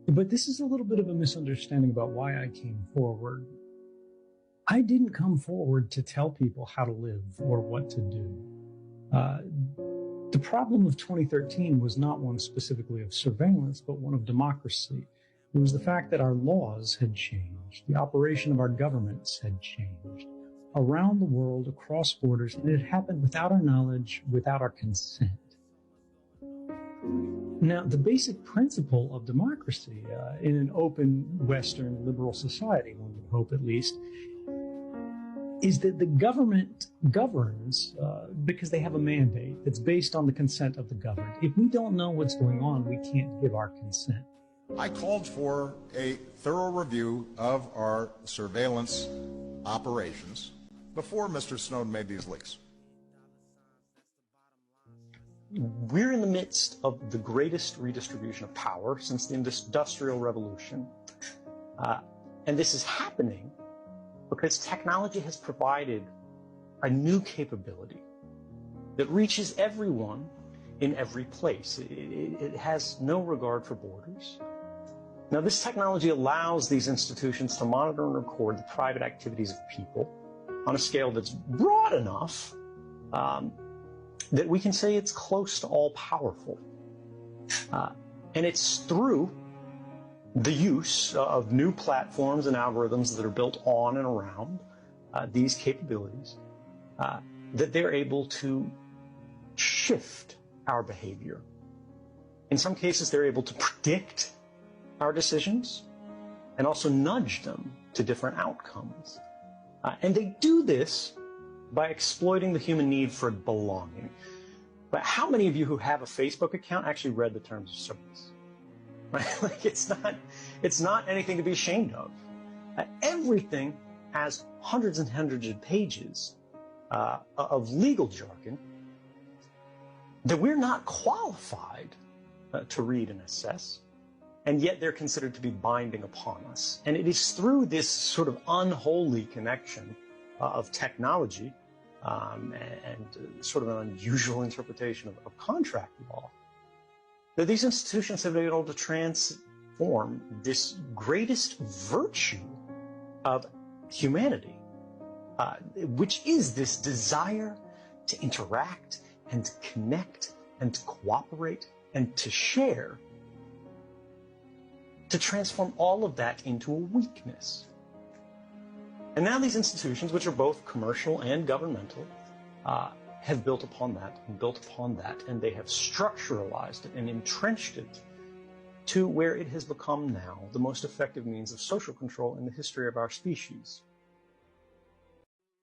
But this is a little bit of a misunderstanding about why I came forward. I didn't come forward to tell people how to live or what to do. The problem of 2013 was not one specifically of surveillance, but one of democracy. It was the fact that our laws had changed. The operation of our governments had changed around the world, across borders, and it had happened without our knowledge, without our consent. Now, the basic principle of democracy in an open, Western, liberal society, one would hope at least, is that the government governs because they have a mandate that's based on the consent of the governed. If we don't know what's going on, we can't give our consent. I called for a thorough review of our surveillance operations before Mr. Snowden made these leaks. We're in the midst of the greatest redistribution of power since the Industrial Revolution. And this is happening because technology has provided a new capability that reaches everyone in every place. It has no regard for borders. Now, this technology allows these institutions to monitor and record the private activities of people on a scale that's broad enough that we can say it's close to all-powerful. And it's through the use of new platforms and algorithms that are built on and around these capabilities that they're able to shift our behavior. In some cases, they're able to predict our decisions and also nudge them to different outcomes. And they do this by exploiting the human need for belonging. But how many of you who have a Facebook account actually read the terms of service? Right? Like it's not anything to be ashamed of. Everything has hundreds and hundreds of pages of legal jargon that we're not qualified to read and assess, and yet they're considered to be binding upon us. And it is through this sort of unholy connection of technology and sort of an unusual interpretation of contract law that these institutions have been able to transform this greatest virtue of humanity, which is this desire to interact and to connect and to cooperate and to share, to transform all of that into a weakness. And now these institutions, which are both commercial and governmental, have built upon that and built upon that, and they have structuralized it and entrenched it to where it has become now the most effective means of social control in the history of our species.